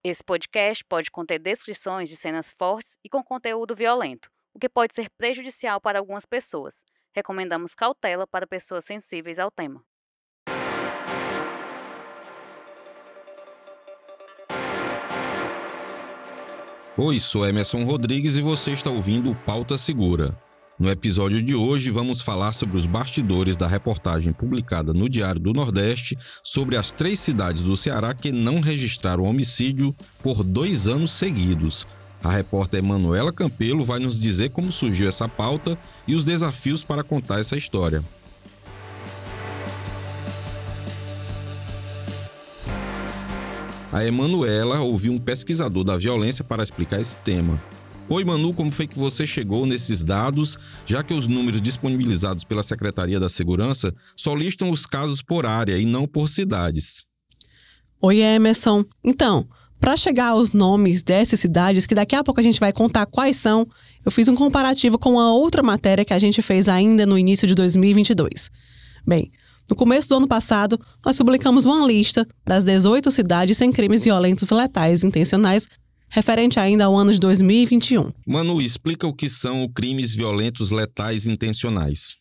Esse podcast pode conter descrições de cenas fortes e com conteúdo violento, o que pode ser prejudicial para algumas pessoas. Recomendamos cautela para pessoas sensíveis ao tema. Oi, sou Emerson Rodrigues e você está ouvindo o Pauta Segura. No episódio de hoje vamos falar sobre os bastidores da reportagem publicada no Diário do Nordeste sobre as 3 cidades do Ceará que não registraram homicídio por 2 anos seguidos. A repórter Manuela Campelo vai nos dizer como surgiu essa pauta e os desafios para contar essa história. A Emanuela ouviu um pesquisador da violência para explicar esse tema. Oi, Manu, como foi que você chegou nesses dados, já que os números disponibilizados pela Secretaria da Segurança só listam os casos por área e não por cidades? Oi, Emerson. Então, para chegar aos nomes dessas cidades, que daqui a pouco a gente vai contar quais são, eu fiz um comparativo com a outra matéria que a gente fez ainda no início de 2022. Bem, no começo do ano passado, nós publicamos uma lista das 18 cidades sem crimes violentos letais intencionais, referente ainda ao ano de 2021. Manu, explica o que são crimes violentos letais intencionais.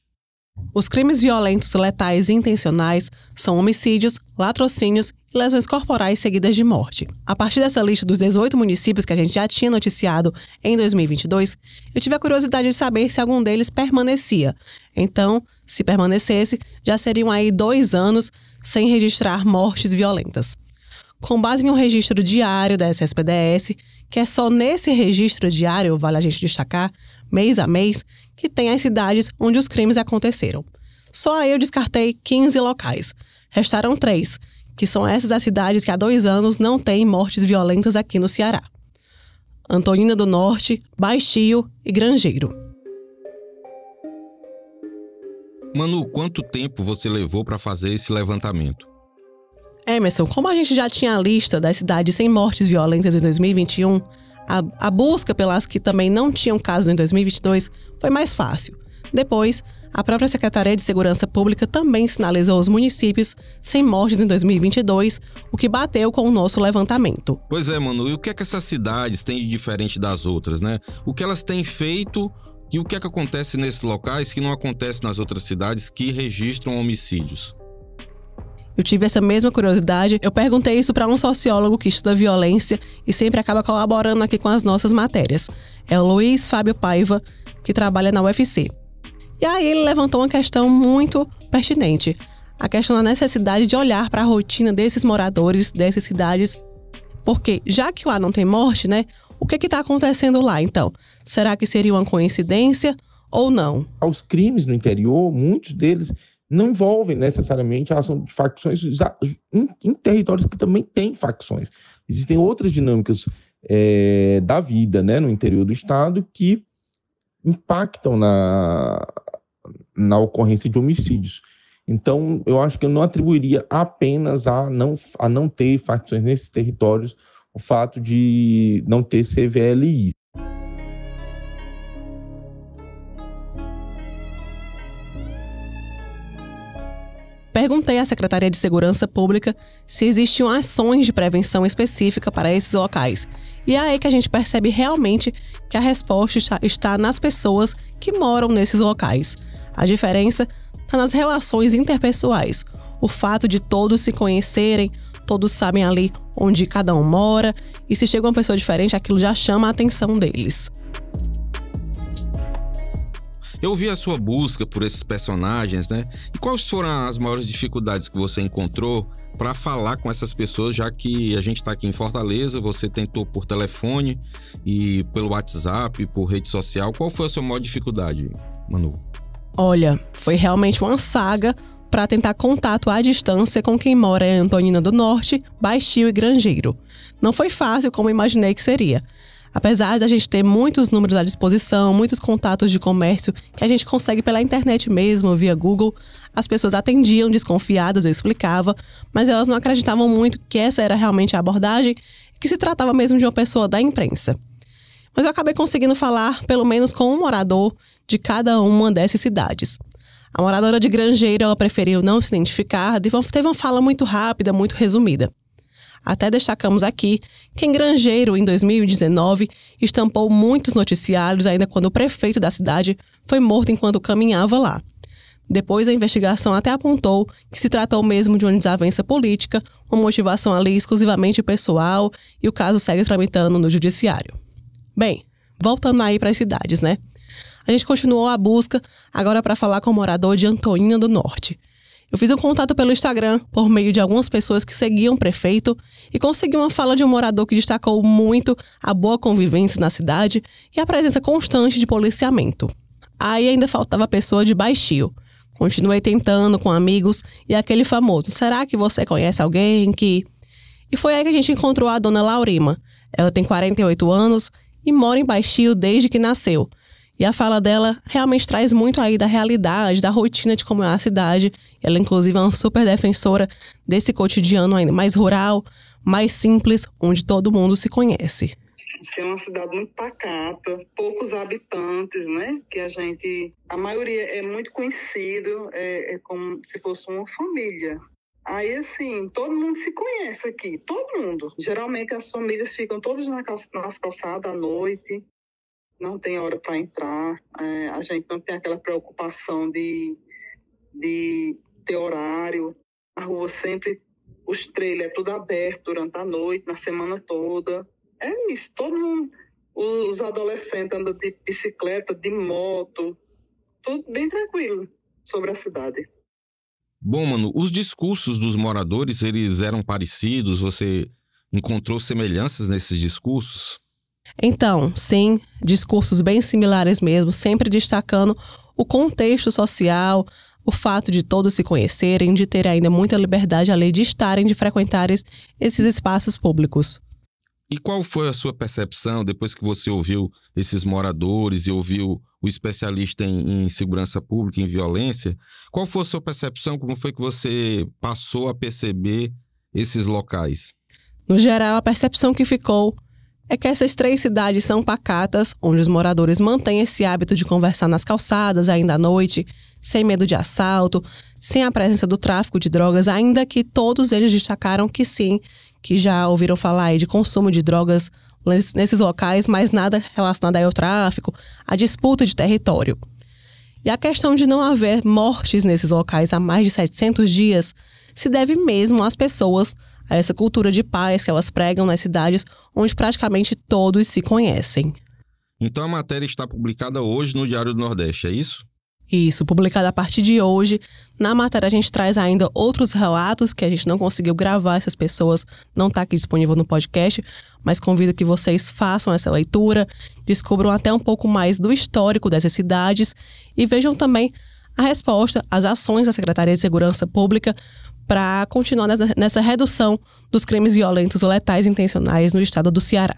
Os crimes violentos letais intencionais são homicídios, latrocínios e lesões corporais seguidas de morte. A partir dessa lista dos 18 municípios que a gente já tinha noticiado em 2022, eu tive a curiosidade de saber se algum deles permanecia. Então, se permanecesse, já seriam aí 2 anos sem registrar mortes violentas. Com base em um registro diário da SSPDS, que é só nesse registro diário, vale a gente destacar, mês a mês, que tem as cidades onde os crimes aconteceram. Só aí eu descartei 15 locais. Restaram 3, que são essas as cidades que há 2 anos não têm mortes violentas aqui no Ceará: Antonina do Norte, Baixio e Grangeiro. Manu, quanto tempo você levou para fazer esse levantamento? Emerson, como a gente já tinha a lista das cidades sem mortes violentas em 2021, a busca pelas que também não tinham caso em 2022 foi mais fácil. Depois, a própria Secretaria de Segurança Pública também sinalizou os municípios sem mortes em 2022, o que bateu com o nosso levantamento. Pois é, Manu, e o que é que essas cidades têm de diferente das outras, né? O que elas têm feito e o que é que acontece nesses locais que não acontece nas outras cidades que registram homicídios? Eu tive essa mesma curiosidade. Eu perguntei isso para um sociólogo que estuda violência e sempre acaba colaborando aqui com as nossas matérias. É o Luiz Fábio Paiva, que trabalha na UFC. E aí ele levantou uma questão muito pertinente. A questão da necessidade de olhar para a rotina desses moradores, dessas cidades. Porque já que lá não tem morte, né? O que está acontecendo lá, então? Será que seria uma coincidência ou não? Os crimes no interior, muitos deles não envolvem necessariamente a ação de facções em territórios que também têm facções. Existem outras dinâmicas da vida, né, no interior do estado que impactam na ocorrência de homicídios. Então, eu acho que eu não atribuiria apenas a não ter facções nesses territórios o fato de não ter CVLI. Perguntei à Secretaria de Segurança Pública se existiam ações de prevenção específica para esses locais. E é aí que a gente percebe realmente que a resposta está nas pessoas que moram nesses locais. A diferença está nas relações interpessoais. O fato de todos se conhecerem, todos sabem ali onde cada um mora, e se chega uma pessoa diferente, aquilo já chama a atenção deles. Eu vi a sua busca por esses personagens, né? E quais foram as maiores dificuldades que você encontrou para falar com essas pessoas, já que a gente está aqui em Fortaleza, você tentou por telefone e pelo WhatsApp, por rede social. Qual foi a sua maior dificuldade, Manu? Olha, foi realmente uma saga para tentar contato à distância com quem mora em Antonina do Norte, Baixio e Grangeiro. Não foi fácil como imaginei que seria. Apesar de a gente ter muitos números à disposição, muitos contatos de comércio que a gente consegue pela internet mesmo, via Google, as pessoas atendiam desconfiadas, eu explicava, mas elas não acreditavam muito que essa era realmente a abordagem e que se tratava mesmo de uma pessoa da imprensa. Mas eu acabei conseguindo falar pelo menos com um morador de cada uma dessas cidades. A moradora de Grangeiro, ela preferiu não se identificar, teve uma fala muito rápida, muito resumida. Até destacamos aqui que em Grangeiro, em 2019, estampou muitos noticiários ainda quando o prefeito da cidade foi morto enquanto caminhava lá. Depois, a investigação até apontou que se tratou mesmo de uma desavença política, uma motivação ali exclusivamente pessoal, e o caso segue tramitando no judiciário. Bem, voltando aí para as cidades, né? A gente continuou a busca, agora para falar com o morador de Antoinha do Norte. Eu fiz um contato pelo Instagram, por meio de algumas pessoas que seguiam o prefeito, e consegui uma fala de um morador que destacou muito a boa convivência na cidade e a presença constante de policiamento. Aí ainda faltava a pessoa de Baixio. Continuei tentando com amigos e aquele famoso, será que você conhece alguém que... E foi aí que a gente encontrou a dona Laurima. Ela tem 48 anos e mora em Baixio desde que nasceu. E a fala dela realmente traz muito aí da realidade, da rotina de como é a cidade. Ela, inclusive, é uma super defensora desse cotidiano ainda mais rural, mais simples, onde todo mundo se conhece. É uma cidade muito pacata, poucos habitantes, né? Que a maioria é muito conhecido, é como se fosse uma família. Aí, assim, todo mundo se conhece aqui, todo mundo. Geralmente as famílias ficam todas nas calçadas à noite, não tem hora para entrar, a gente não tem aquela preocupação de ter horário. A rua sempre, os trailers é tudo aberto durante a noite, na semana toda. É isso, todo mundo, os adolescentes andam de bicicleta, de moto, tudo bem tranquilo sobre a cidade. Bom, mano, os discursos dos moradores, eles eram parecidos? Você encontrou semelhanças nesses discursos? Então, sim, discursos bem similares mesmo, sempre destacando o contexto social, o fato de todos se conhecerem, de ter ainda muita liberdade ali de estarem, de frequentarem esses espaços públicos. E qual foi a sua percepção depois que você ouviu esses moradores e ouviu o especialista em segurança pública, em violência? Qual foi a sua percepção? Como foi que você passou a perceber esses locais? No geral, a percepção que ficou é que essas 3 cidades são pacatas, onde os moradores mantêm esse hábito de conversar nas calçadas ainda à noite, sem medo de assalto, sem a presença do tráfico de drogas, ainda que todos eles destacaram que sim, que já ouviram falar aí de consumo de drogas nesses locais, mas nada relacionado aí ao tráfico, à disputa de território. E a questão de não haver mortes nesses locais há mais de 700 dias se deve mesmo às pessoas, a essa cultura de paz que elas pregam nas cidades onde praticamente todos se conhecem. Então a matéria está publicada hoje no Diário do Nordeste, é isso? Isso, publicado a partir de hoje. Na matéria a gente traz ainda outros relatos que a gente não conseguiu gravar, essas pessoas não está aqui disponível no podcast, mas convido que vocês façam essa leitura, descubram até um pouco mais do histórico dessas cidades e vejam também a resposta, as ações da Secretaria de Segurança Pública para continuar nessa redução dos crimes violentos ou letais intencionais no estado do Ceará.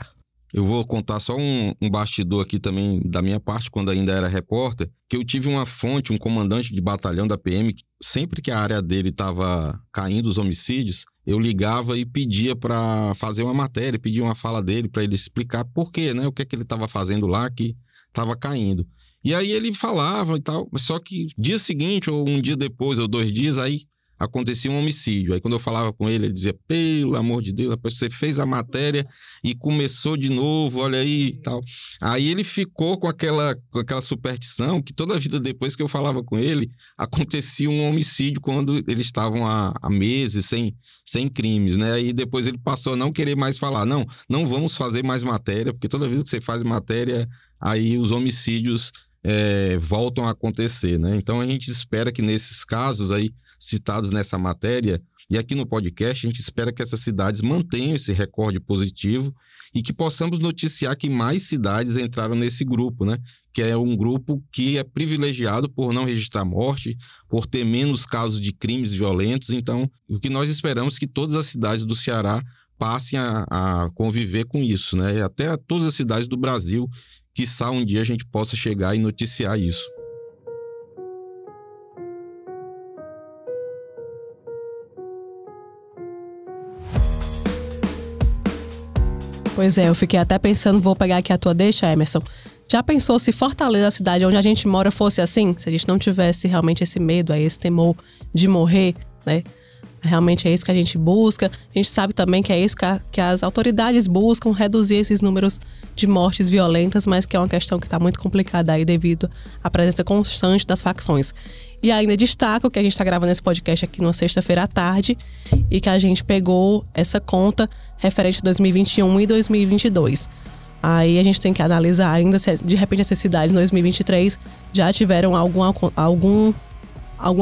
Eu vou contar só um bastidor aqui também da minha parte, quando ainda era repórter, que eu tive uma fonte, um comandante de batalhão da PM, que sempre que a área dele estava caindo os homicídios, eu ligava e pedia para fazer uma matéria, pedia uma fala dele para ele explicar por quê, né? O que é que ele estava fazendo lá que estava caindo. E aí ele falava e tal, só que dia seguinte, ou um dia depois, ou 2 dias, aí acontecia um homicídio. Aí quando eu falava com ele, ele dizia, pelo amor de Deus, você fez a matéria e começou de novo, olha aí e tal. Aí ele ficou com aquela superstição que toda a vida depois que eu falava com ele, acontecia um homicídio quando eles estavam há meses sem crimes, né? Aí depois ele passou a não querer mais falar, não vamos fazer mais matéria, porque toda vez que você faz matéria, aí os homicídios voltam a acontecer, né? Então a gente espera que nesses casos aí, citados nessa matéria, e aqui no podcast, a gente espera que essas cidades mantenham esse recorde positivo e que possamos noticiar que mais cidades entraram nesse grupo, né? Que é um grupo que é privilegiado por não registrar morte, por ter menos casos de crimes violentos. Então, o que nós esperamos é que todas as cidades do Ceará passem a conviver com isso, né? E até todas as cidades do Brasil, quiçá um dia a gente possa chegar e noticiar isso. Pois é, eu fiquei até pensando, vou pegar aqui a tua deixa, Emerson. Já pensou se Fortaleza, a cidade onde a gente mora, fosse assim? Se a gente não tivesse realmente esse medo, esse temor de morrer, né? Realmente é isso que a gente busca. A gente sabe também que é isso que as autoridades buscam, reduzir esses números de mortes violentas, mas que é uma questão que está muito complicada aí devido à presença constante das facções. E ainda destaco que a gente está gravando esse podcast aqui numa sexta-feira à tarde e que a gente pegou essa conta referente a 2021 e 2022. Aí a gente tem que analisar ainda se de repente essas cidades em 2023 já tiveram algum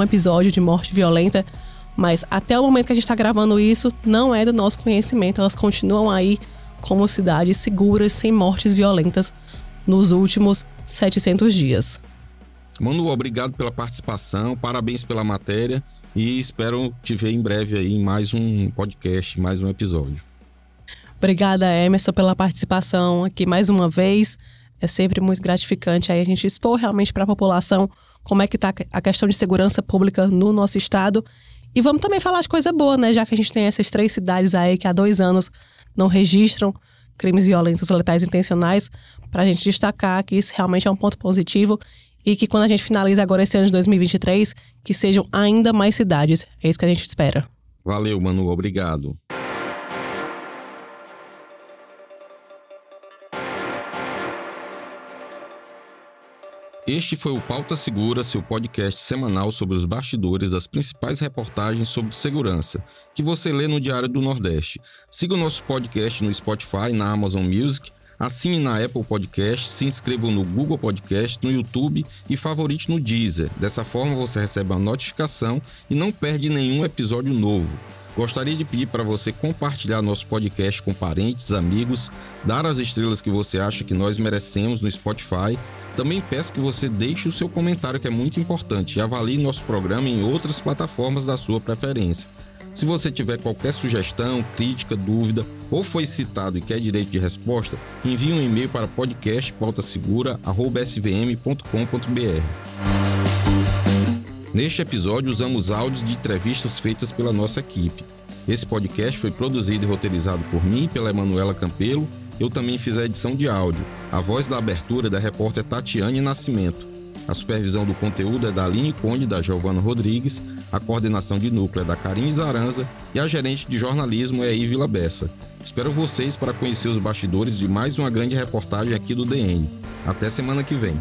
episódio de morte violenta, mas até o momento que a gente está gravando isso, não é do nosso conhecimento. Elas continuam aí como cidades seguras, sem mortes violentas nos últimos 700 dias. Manu, obrigado pela participação, parabéns pela matéria e espero te ver em breve aí em mais um podcast, mais um episódio. Obrigada, Emerson, pela participação aqui mais uma vez. É sempre muito gratificante aí a gente expor realmente para a população como é que está a questão de segurança pública no nosso estado. E vamos também falar de coisa boa, né? Já que a gente tem essas 3 cidades aí que há 2 anos não registram crimes violentos letais intencionais, para a gente destacar que isso realmente é um ponto positivo e que quando a gente finaliza agora esse ano de 2023, que sejam ainda mais cidades. É isso que a gente espera. Valeu, Manu. Obrigado. Este foi o Pauta Segura, seu podcast semanal sobre os bastidores das principais reportagens sobre segurança, que você lê no Diário do Nordeste. Siga o nosso podcast no Spotify, na Amazon Music, assine na Apple Podcast, se inscreva no Google Podcast, no YouTube e favorite no Deezer. Dessa forma você recebe uma notificação e não perde nenhum episódio novo. Gostaria de pedir para você compartilhar nosso podcast com parentes, amigos, dar as estrelas que você acha que nós merecemos no Spotify. Também peço que você deixe o seu comentário, que é muito importante, e avalie nosso programa em outras plataformas da sua preferência. Se você tiver qualquer sugestão, crítica, dúvida ou foi citado e quer direito de resposta, envie um e-mail para podcastpautasegura@svm.com.br. Neste episódio, usamos áudios de entrevistas feitas pela nossa equipe. Esse podcast foi produzido e roteirizado por mim e pela Emanuela Campelo. Eu também fiz a edição de áudio. A voz da abertura é da repórter Tatiane Nascimento. A supervisão do conteúdo é da Aline Conde e da Giovana Rodrigues. A coordenação de núcleo é da Karine Zaranza e a gerente de jornalismo é a Ivila Bessa. Espero vocês para conhecer os bastidores de mais uma grande reportagem aqui do DN. Até semana que vem.